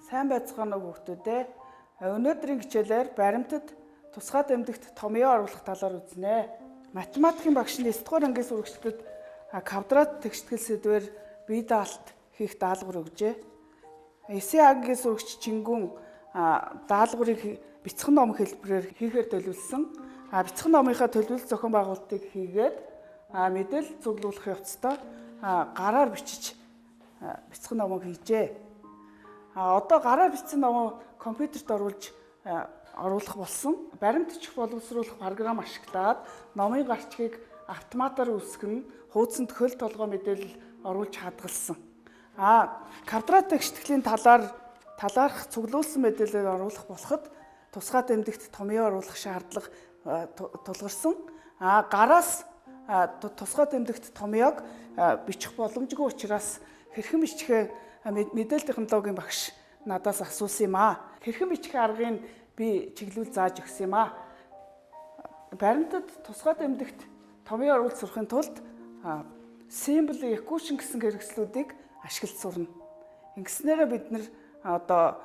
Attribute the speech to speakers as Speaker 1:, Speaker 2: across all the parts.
Speaker 1: Сайн байцгаана уу хүүхдүүдээ. Өнөөдрийн хичээлээр баримтад тусгай тэмдэгт томьёо оруулах талаар үзнэ. Математикийн багш нь 9 дугаар ангийн сурагчдад квадрат тэгштгэл сэдвээр бие даалт хийх даалгавар өгжээ. 9 ангийн сурагч Чингүн даалгаврыг бяцхан ном хэлбэрээр хийхээр төлөвлөсөн. Бяцхан номынхаа төлөвлөлт зохион байгуулалтыг хийгээд мэдээлэл цуглуулах явцдаа гараар бичиж бяцхан номыг хийжээ. Одоо гараар бичсэн номоо компьютерт оруулах болсон. Баримтч боловсруулах програм ашиглаад номын гарчгийг автоматар үүсгэн хуудсанд хөл толгой мэдээлэл оруулж хадгалсан. Квадрат тэгштгэлийн талаарх цуглуулсан мэдээлэл оруулах болоход тусгай тэмдэгт томьёо оруулах шаардлага тулгарсан. Гараас тусгай тэмдэгт томьёог бичих боломжгүй учраас хэрхэн бичихээ мэдээлэл технологийн багш надаас асуусан юм аа. Хэрхэн бичих аргыг би чиглүүл зааж өгсөн юм аа. Баримтад тусгай тэмдэгт томьёо оруулж сурахын тулд symbol equation гэсэн хэрэгслүүдийг ашиглаж сурна. Ингэснээрээ бид нэр одоо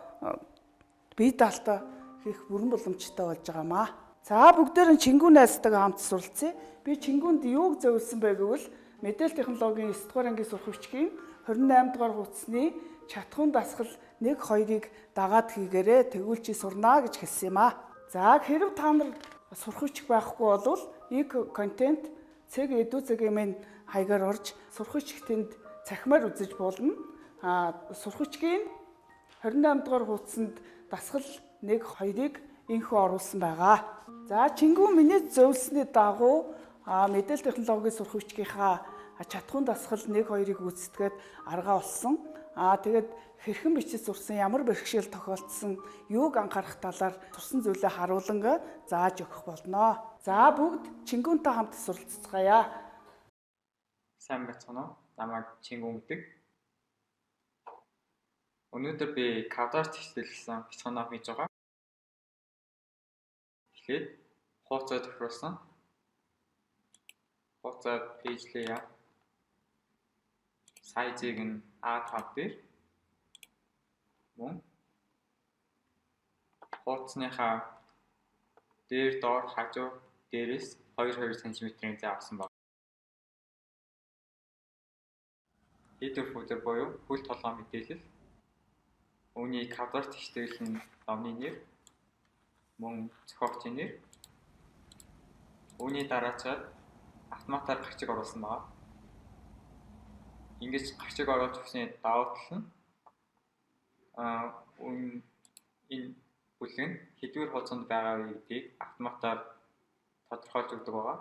Speaker 1: бие даалтаа хийх бүрэн боломжтой болж байгаамаа. За бүгдээр нь Чингүн найзтайгаа хамт суралцъя. Би Чингүнд юуг зөвлөсөн бэ гэвэл мэдээлэл технологийн 9 дугаар ангийн сурах хүчгийн 28 дугаар хуудасны чатхуун дасгал 1-2-ыг дагаад хийгээрэй. Тэгвэл чи сурнаа гэж хэлсэн юм аа. За хэрв та нар сурах хүч байхгүй бол e-контент CEDU-ийн хаягаар орж сурах хүчийг тэнд цахимаар үзэж болно. Сурах хүчгийн 28 дугаар хуудсанд дасгал 1-2-ыг инхүү оруулсан байгаа. За Чингүн миний зөвлөсний дагуу мэдээлэл технологийн сурах хүчгийнхаа чатхуун дасгал 1-2-ыг үүсгэхэд аргаа олсон. Тэгээд хэрхэн бичиж сурсан, ямар бэрхшээл тохиолдсон, юуг анхаарах талаар сурсан зүйлээ харуулan зааж өгөх болно. За бүгд Чингүнтэй хамт суралцгаая.
Speaker 2: Сайн байцгаана уу? Намайг Чингүн гэдэг. Өнөөдөр би квадрат тэгшгэлсэн бяцхан ном хийж байгаа. Тэгэхээр хуудасаа тохируулсан. Хуудасаа пэйжлэе. Сайзыг нь A5 дээр мөн хуудасныхаа дээр доор хажуу дээрээс 2 см-ийн зай авсан баг. Header footer буюу хөл толгой мэдээлэл. Үүний квадрат тэгштгэлийн номны нэр, мөн зохиогчийн нэр. Үүний дараачаар автоматар гарчиг оруулсан байна. Ингэж гарчиг оруулж өгсөний давуу тал нь энэ бүлэг нь хэдвэр хуудсанд байгаа вэ гэдгийг автоматар тодорхойлж өгдөг байгаа.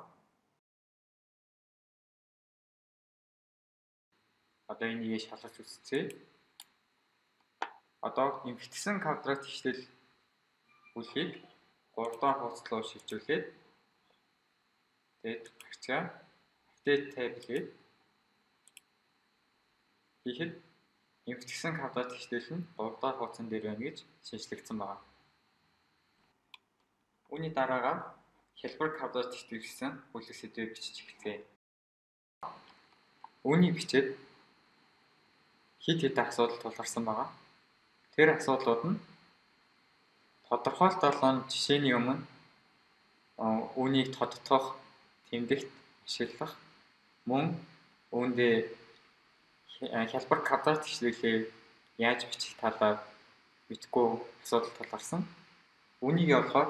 Speaker 2: Одоо энийг шалгаж үзье. Одоо нэмэгдсэн квадрат тэгштэл бүлгийг 3 дахь хуудас руу шилжүүлээд тэгээд гарчгаа update tab хийгээд хийхэд нэмэгдсэн квадрат тэгштэл нь 3 дахь хуудсан дээр байна гэж шинжлэгдсэн байна. Үүний дараагаар хялбар квадрат тэгшгэлсэн бүлэг сэдвээ бичиж эхэлье. Үүнийг бичээд хэд хэдэн асуудал тулгарсан байгаа. Тэр асуудлууд нь тодорхойлолтын жишээний өмнө үүнийг тодтогох тэмдэгт ашиглах мөн үүндээ хялбар квадрат тэгшгэлээ яаж бичих талаар мэдгүй асуудал тулгарсан. Үүнийг явуулахаар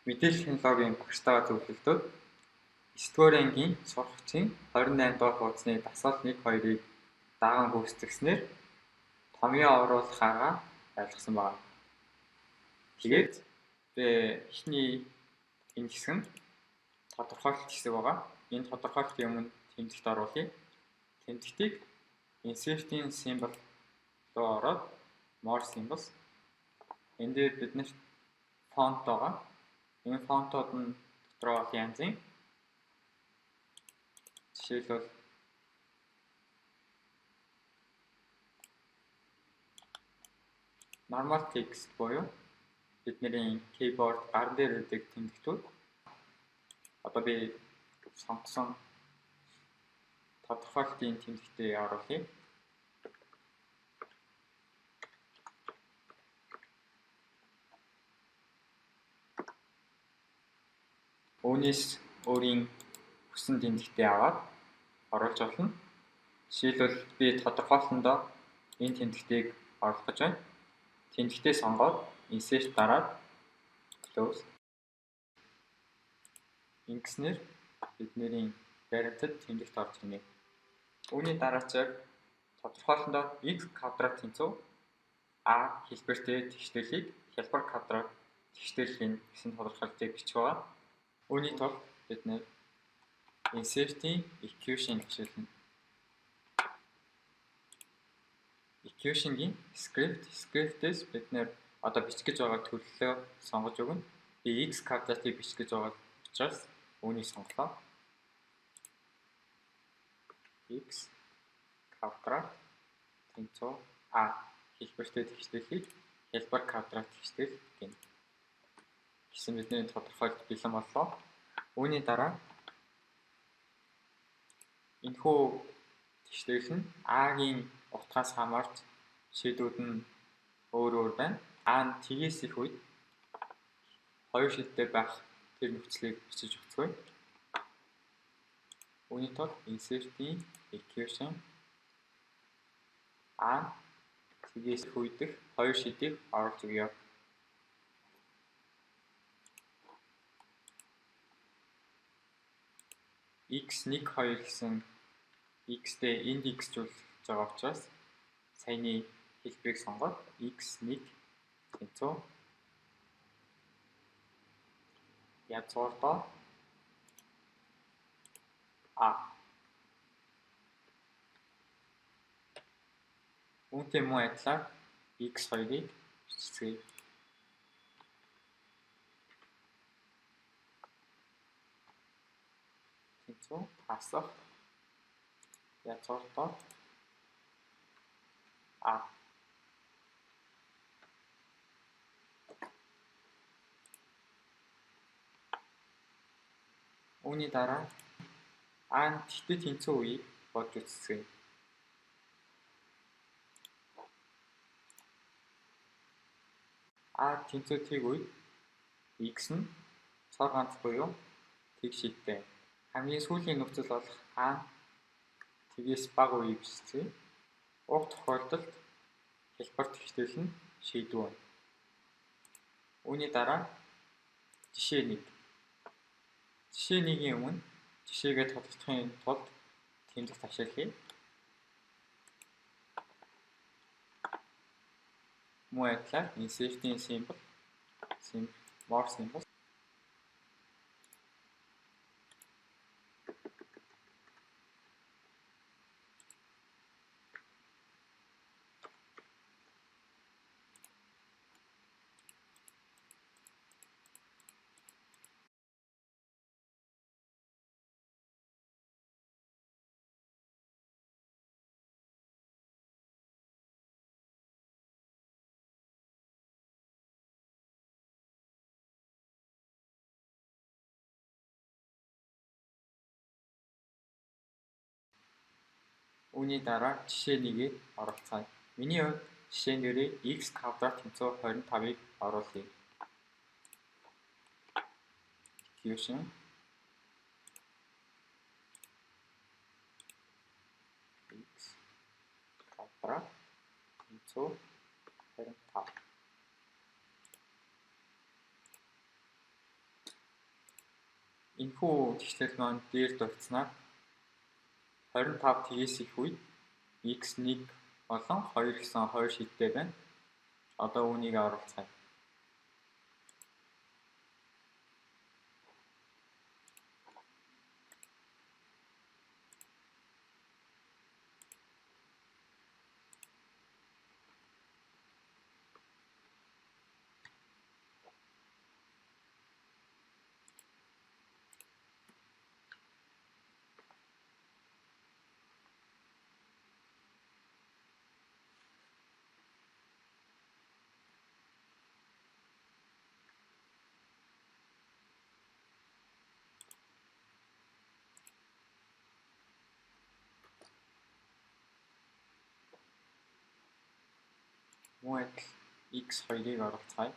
Speaker 2: мэдээлэл технологийн багштайгаа зөвлөлдөөд 9 дугаар ангийн сурах хүчийн 28 дугаар хуудасны дасгал 1-2-ыг даган гүйцэтгснээр томьёо оруулах арга ойлгосон байна. Тэгээд эхний энэ хэсэг нь тодорхойлолт хэсэг байгаа. Энэ тодорхойлолтын өмнө тэмдэгт оруулъя. Тэмдэгтийг insert-ийн symbol руу ороод more symbols. Энд дээр биднэрт фонт байгаа. Энэ фонтууд нь дотроо янзын жишээлбэл normal text буюу бидний keyboard гар дээр үүдэг тэмдэгтүүд. Одоо би сонгосон тодорхойлолтын тэмдэгтээ оруулъя. Үүнээс өөрийн хүссэн тэмдэгтээ аваад оруулж болно. Жишээлбэл би тодорхойлсондоо энэ тэмдэгтийг оруулах гэж байна. Тэмдэгтээ сонгоод insert дараад close. Ингэснээр бидний баримтад тэмдэгт орж ирнэ. Үүний дараачаар тодорхойлсондоо x квадрат тэнцүү a хэлбэртэй тэгштэрлийг хялбар квадрат тэгштэрлийн гэсэн тодорхойлолтыг бичих байгаа. Үүний тулд бид нэр insert-ийн equation хичээлнэ. Equation-ийн script-ээс бид нэр одоо бичих гэж байгаа төлөвлөлөө сонгож өгнө. Би x квадратыг бичих гэж байгаа учраас үүнийг сонголоо. X квадрат тэнцүү a хэлбэртэй тэгштэрлийг хялбар квадрат тэгштэл гэнэ. Гэсэн бидний тодорхойлолт бэлэн боллоо. Үүний дараа энэхүү тэгштэл нь a-гийн утгаас хамаарч шийдүүд нь өөр байна. A нь тгээс их үед хоёр шийдтэй байх тэр нөхцөлийг бичиж өгцгөө. Үүний тулд insert-ийн equation A тгээс их үедх хоёр шийдийг оруулж өгье. x1 2 гэсэн x-тэй индексжүүлж байгаа учраас саяны хэлбэрийг сонгоод x1 тэнцүү язгуурдаа a. Үүнтэй мөн адилаар x2-ыг бичицгээе. Тэнцүү хасах язгуурдаа a. Үүний дараа a нь тэгтээ тэнцүү үеийг бодж үзье. A тэнцүү тэг үед x нь цор ганц буюу тэг шийдтэй. Хамгийн сүүлийн нөхцөл болох a тэгээс бага үеийг бичсэн. Уг тохиолдолд хялбар тэгштэл нь шийдвэ байна. Үүний дараа жишээ 1. Жишээ 1-ийн өмнө жишээгээ тодорхойлохын тулд тэмдэгт ашиглая. Мөн адилаар insert-ийн symbol more symbol Үүний дараа жишээ 1-ийг оруулцгаая. Миний хувьд жишээн дээрээ x квадрат тэнцүү 25-ыг оруулъя. Equation x квадрат тэнцүү 25. Энэхүү тэгштэл маань дээр дурдсанаар 25 тгээс их үед x1 болон 2 гэсэн хоёр шийдтэй байна. Одоо үүнийг оруулцгаая. Мөн адил x2-ыг оруулцгаая.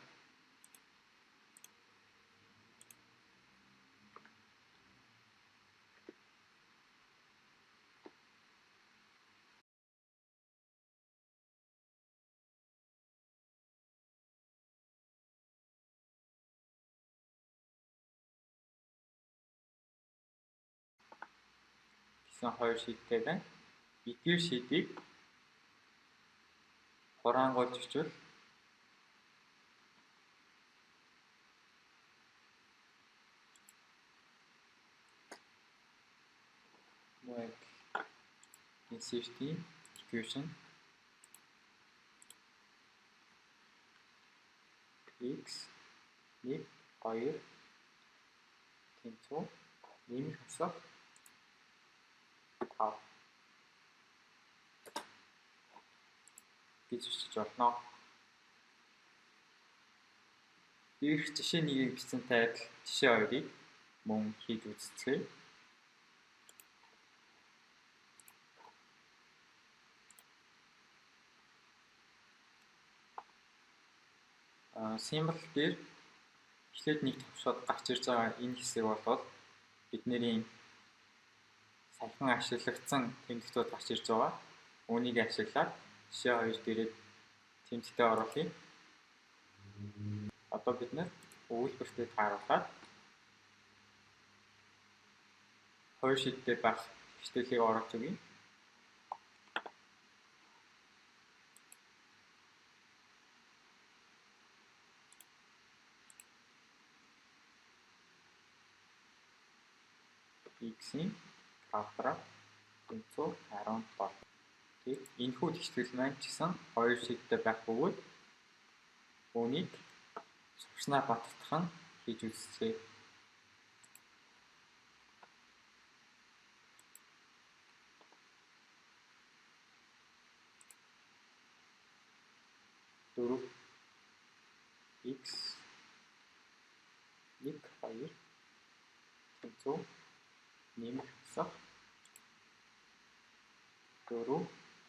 Speaker 2: гэсэн хоёр шийдтэй байна. Эдгээр шийдийг хураангуйлж бичвэл density equation x 1 2 тэнцүү нэмэх хасах 5 гэж бичиж болно. Ирэх жишээ 1-ийг бичсэнтэй адил жишээ 2-ыг мөн хийж үзцгээе. Символ дээр эхлээд нэг товшоод гарч ирж байгаа энэ хэсэг бол бидний саяхан ашиглагдсан тэмдэгтүүд гарч ирж байгаа. Үүнийг ашиглаад жишээ 2 дээрээ тэмдэгтээ оруулъя. Одоо бид нэр өгүүлбэртээ тааруулаад хоёр шийдтэй байх хэвшээлийг оруулж өгье. X-ийн квадрат тэнцүү 17. Тэгээд энэхүү тэгштэл маань ч гэсэн хоёр шийдтэй байх бөгөөд үүнийг сурчнаа баттгах нь хийж үзье. Дөрөв x 1 2 тэнцүү нэмэх хасах 4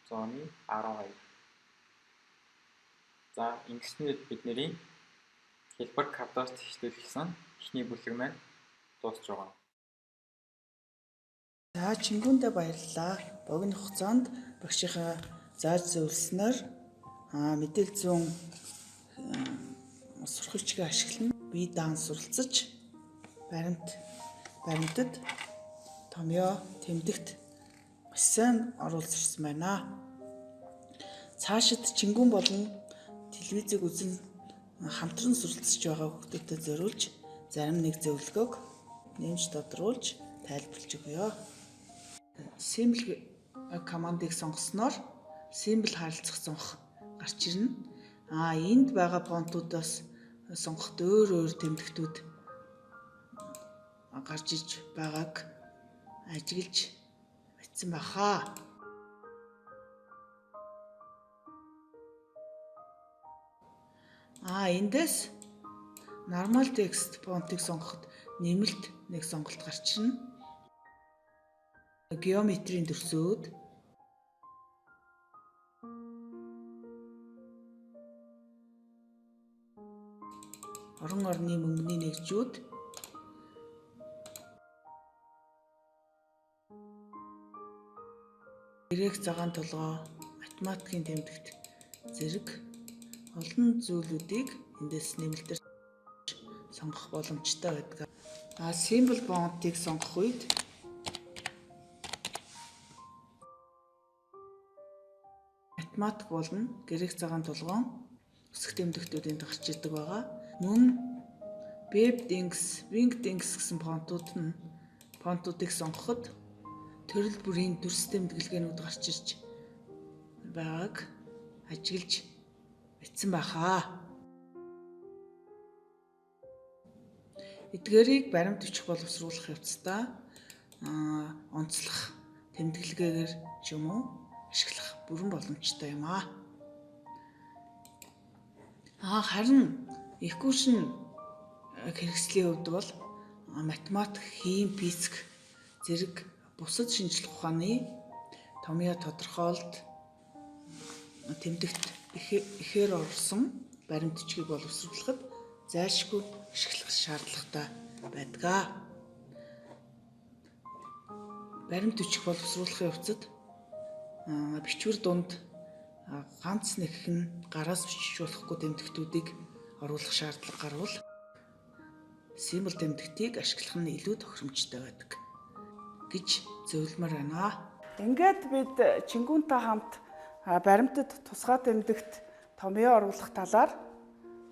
Speaker 2: зооны 12. За ингэснээр бидний хэлбэр квадрат тэгштэл гэсэн эхний бүлэг маань дуусж байгаа.
Speaker 1: За Чингүндээ баярлалаа. Богино хугацаанд багшийнхаа зааж зөвлөснөөр мэдээлэл зүүн сурахчгээ ашиглан бие даан суралцаж баримтад томьёо тэмдэгт маш сайн оруулж ирсэн байна. Цаашид Чингүн болон телевизийг үзэн хамтран суралцж байгаа хүүхдүүдэд зориулж зарим нэг зөвлөгөөг нэмж тодруулж тайлбарлаж өгье. Symbol командыг сонгосноор symbol харилцах цонх гарч ирнэ. Энд байгаа фонтуудаас сонгоход өөр тэмдэгтүүд гарч иж байгааг ажиглаж бичсэн бахаа. Эндээс normal text фонтыг сонгоход нэмэлт нэг сонголт гарч ирнэ. Геометрийн төрсөөд орон орны мөнгөний нэгжүүд грек цагаан толгой математикийн тэмдэгт зэрэг олон зүйлүүдийг эндээс нэмэлтээр сонгох боломжтой байдаг. Symbol фонтыг сонгох үед математик болон грек цагаан толгойн өсөх тэмдэгтүүдийн гарч ирдэг байгаа. Мөн Wingdings гэсэн фонтуудыг сонгоход төрөл бүрийн төрс тэмдэглэгээнүүд гарч ирж байгааг ажиглаж бичсэн бахаа. Эдгээрийг баримт бичих боловсруулах явцдаа онцлох тэмдэглэгээр ч юм уу ашиглах бүрэн боломжтой юм аа. Харин equation хэрэгслийн хувьд бол математик, хим, физик зэрэг бусад шинжлэх ухааны томьёо тодорхойлолт тэмдэгт ихээр орсон баримт бичгийг боловсруулахад зайлшгүй ашиглах шаардлагатай байдаг. Баримт бичих боловсруулахын явцад бичвэр дунд ганц нэгхэн гараас бичиж болохгүй тэмдэгтүүдийг оруулах шаардлага гарвал символ тэмдэгтийг ашиглах нь илүү тохиромжтой байдаг. гэж зөвлөмөр байна. Ингээд бид Чингүнтэй хамт баримтат тусгай тэмдэгт томьёо оруулах талаар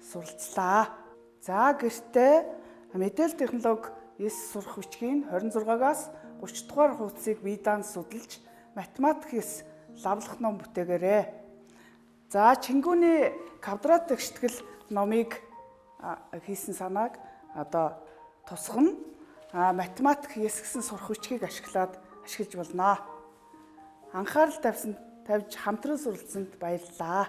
Speaker 1: суралцлаа. За гэртээ мэдээлэл технологи 9 сурах бичгийн 26-аас 30 дугаар хуудсыг бие даан судалж математик 9 лавлах ном бүтээгээрэй. За Чингүний квадрат тэгштгэл номыг хийсэн санааг одоо тусгана. Математик 9 гэсэн сурах бичгийг ашиглаж болно. Анхаарал тавьж хамтран суралцсанд баярлалаа.